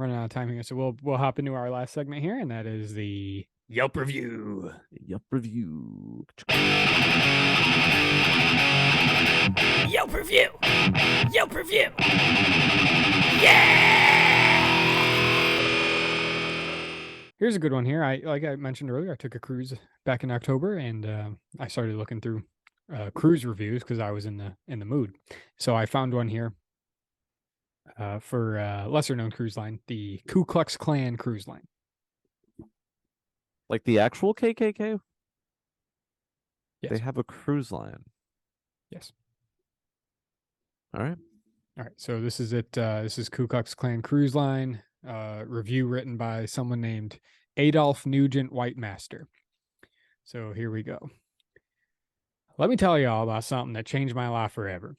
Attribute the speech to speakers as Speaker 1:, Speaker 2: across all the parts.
Speaker 1: running out of time here, so we'll hop into our last segment here, and that is the Yelp review.
Speaker 2: Yelp review.
Speaker 1: Yelp review. Yelp review. Yeah. Here's a good one here. Like I mentioned earlier, I took a cruise back in October, and I started looking through cruise reviews because I was in the mood. So I found one here for lesser known cruise line, the Ku Klux Klan Cruise Line.
Speaker 2: Like the actual KKK?
Speaker 1: Yes.
Speaker 2: They have a cruise line.
Speaker 1: Yes.
Speaker 2: All right.
Speaker 1: All right. So this is it. This is Ku Klux Klan Cruise Line. Review written by someone named Adolph Nugent Whitemaster. So here we go. Let me tell you all about something that changed my life forever.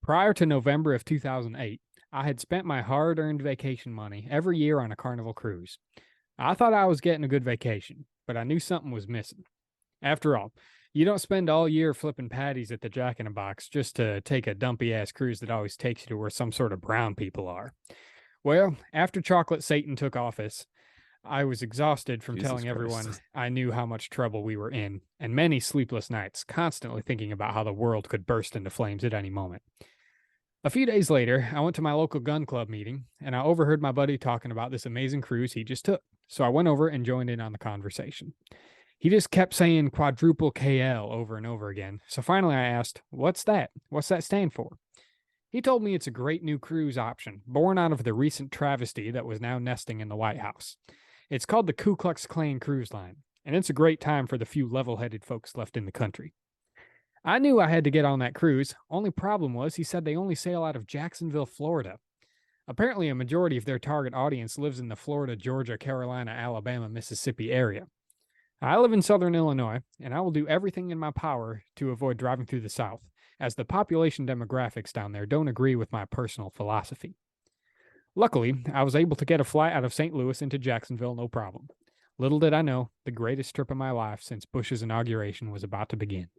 Speaker 1: Prior to November of 2008, I had spent my hard-earned vacation money every year on a Carnival cruise. I thought I was getting a good vacation, but I knew something was missing. After all, you don't spend all year flipping patties at the Jack in a Box just to take a dumpy-ass cruise that always takes you to where some sort of brown people are. Well, after Chocolate Satan took office, I was exhausted from telling everyone I knew how much trouble we were in, and many sleepless nights, constantly thinking about how the world could burst into flames at any moment. A few days later, I went to my local gun club meeting, and I overheard my buddy talking about this amazing cruise he just took, so I went over and joined in on the conversation. He just kept saying quadruple KL over and over again, so finally I asked, "What's that? What's that stand for?" He told me it's a great new cruise option, born out of the recent travesty that was now nesting in the White House. It's called the Ku Klux Klan Cruise Line, and it's a great time for the few level-headed folks left in the country. I knew I had to get on that cruise. Only problem was he said they only sail out of Jacksonville, Florida. Apparently, a majority of their target audience lives in the Florida, Georgia, Carolina, Alabama, Mississippi area. I live in southern Illinois, and I will do everything in my power to avoid driving through the South, as the population demographics down there don't agree with my personal philosophy. Luckily, I was able to get a flight out of St. Louis into Jacksonville no problem. Little did I know, the greatest trip of my life since Bush's inauguration was about to begin.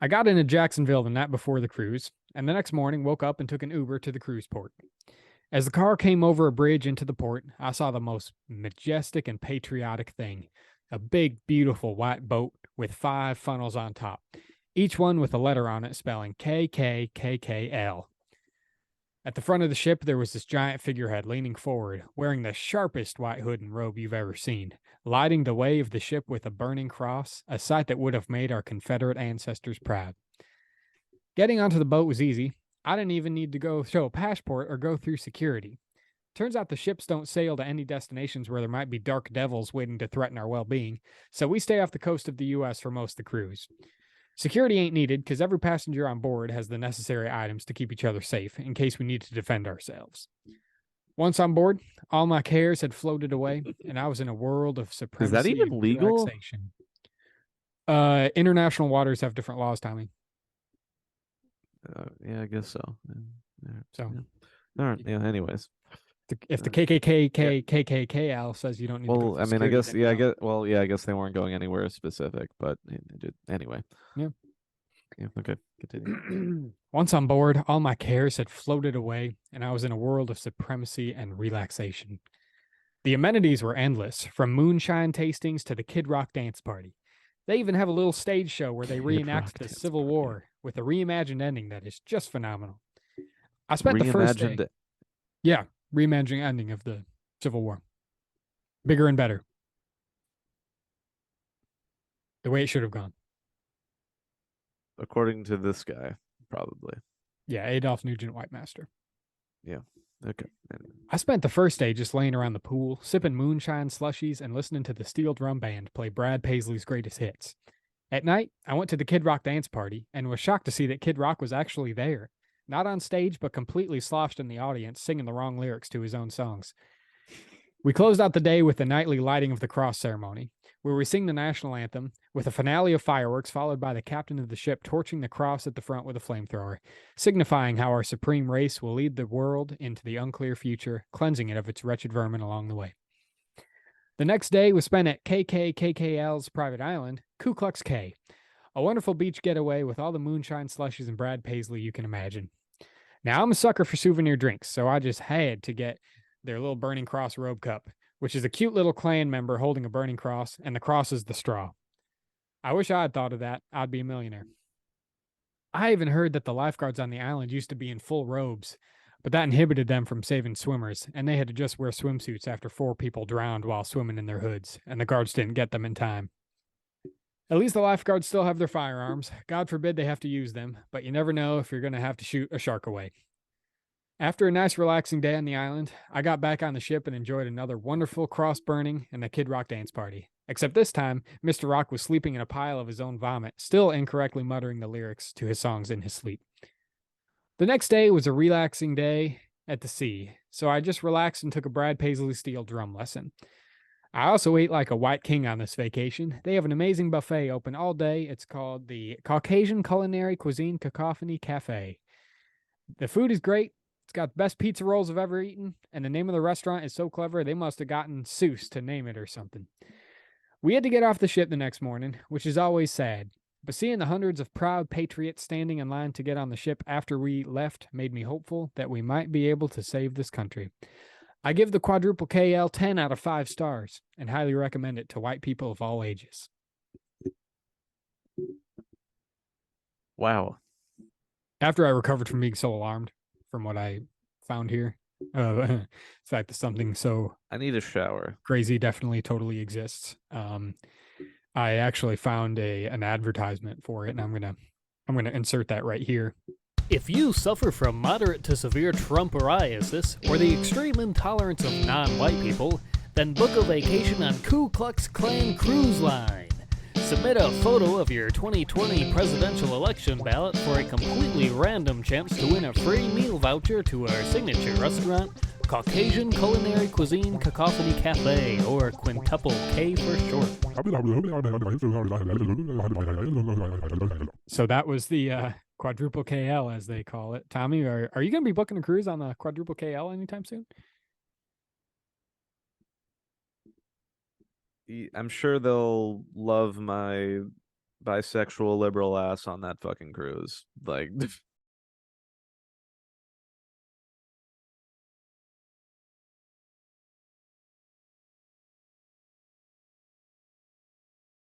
Speaker 1: I got into Jacksonville the night before the cruise, and the next morning woke up and took an Uber to the cruise port. As the car came over a bridge into the port, I saw the most majestic and patriotic thing. A big, beautiful white boat with 5 funnels on top, each one with a letter on it spelling KKKKL. At the front of the ship, there was this giant figurehead leaning forward, wearing the sharpest white hood and robe you've ever seen, lighting the way of the ship with a burning cross, a sight that would have made our Confederate ancestors proud. Getting onto the boat was easy. I didn't even need to go show a passport or go through security. Turns out the ships don't sail to any destinations where there might be dark devils waiting to threaten our well-being, so we stay off the coast of the U.S. for most of the cruise. Security ain't needed because every passenger on board has the necessary items to keep each other safe in case we need to defend ourselves. Once on board, all my cares had floated away, and I was in a world of supremacy.
Speaker 2: Is that even
Speaker 1: and
Speaker 2: legal?
Speaker 1: relaxation. International waters have different laws, Tommy.
Speaker 2: Yeah, I guess so.
Speaker 1: So,
Speaker 2: all right. Yeah. Anyways,
Speaker 1: if the KKKKKKL says you don't need to go
Speaker 2: I mean, I guess, yeah, I guess they weren't going anywhere specific, but anyway.
Speaker 1: Yeah.
Speaker 2: Yeah. Okay. Continue.
Speaker 1: Once on board, all my cares had floated away, and I was in a world of supremacy and relaxation. The amenities were endless, from moonshine tastings to the Kid Rock dance party. They even have a little stage show where they reenact the Civil War with a reimagined ending that is just phenomenal. I spent the first day... Yeah, reimagining ending of the Civil War. Bigger and better. The way it should have gone.
Speaker 2: According to this guy, probably.
Speaker 1: Yeah, Adolph Nugent Whitemaster.
Speaker 2: Yeah. Okay.
Speaker 1: I spent the first day just laying around the pool, sipping moonshine slushies, and listening to the Steel Drum Band play Brad Paisley's greatest hits. At night, I went to the Kid Rock dance party and was shocked to see that Kid Rock was actually there. Not on stage, but completely sloshed in the audience, singing the wrong lyrics to his own songs. We closed out the day with the nightly lighting of the cross ceremony, where we sing the national anthem, with a finale of fireworks followed by the captain of the ship torching the cross at the front with a flamethrower, signifying how our supreme race will lead the world into the unclear future, cleansing it of its wretched vermin along the way. The next day was spent at KKKKL's private island, Ku Klux K, a wonderful beach getaway with all the moonshine slushies and Brad Paisley you can imagine. Now, I'm a sucker for souvenir drinks, so I just had to get their little burning cross robe cup, which is a cute little Klan member holding a burning cross, and the cross is the straw. I wish I had thought of that. I'd be a millionaire. I even heard that the lifeguards on the island used to be in full robes, but that inhibited them from saving swimmers, and they had to just wear swimsuits after 4 people drowned while swimming in their hoods, and the guards didn't get them in time. At least the lifeguards still have their firearms. God forbid they have to use them, but you never know if you're going to have to shoot a shark away. After a nice relaxing day on the island, I got back on the ship and enjoyed another wonderful cross burning and the Kid Rock dance party. Except this time, Mr. Rock was sleeping in a pile of his own vomit, still incorrectly muttering the lyrics to his songs in his sleep. The next day was a relaxing day at the sea, so I just relaxed and took a Brad Paisley Steel drum lesson. I also ate like a white king on this vacation. They have an amazing buffet open all day. It's called the Caucasian Culinary Cuisine Cacophony Cafe. The food is great. It's got the best pizza rolls I've ever eaten, and the name of the restaurant is so clever they must have gotten Seuss to name it or something. We had to get off the ship the next morning, which is always sad, but seeing the hundreds of proud patriots standing in line to get on the ship after we left made me hopeful that we might be able to save this country. I give the quadruple KL 10 out of 5 stars and highly recommend it to white people of all ages.
Speaker 2: Wow.
Speaker 1: After I recovered from being so alarmed from what I found here, the fact that something so
Speaker 2: I need a shower.
Speaker 1: crazy definitely totally exists. I actually found an advertisement for it, and I'm gonna insert that right here.
Speaker 3: If you suffer from moderate to severe Trumperiasis or the extreme intolerance of non-white people, then book a vacation on Ku Klux Klan Cruise Line. Submit a photo of your 2020 presidential election ballot for a completely random chance to win a free meal voucher to our signature restaurant, Caucasian Culinary Cuisine Cacophony Cafe, or Quintuple K for short.
Speaker 1: So that was the quadruple KL, as they call it. Tommy, are you going to be booking a cruise on the quadruple KL anytime soon?
Speaker 2: I'm sure they'll love my bisexual liberal ass on that fucking cruise. Like,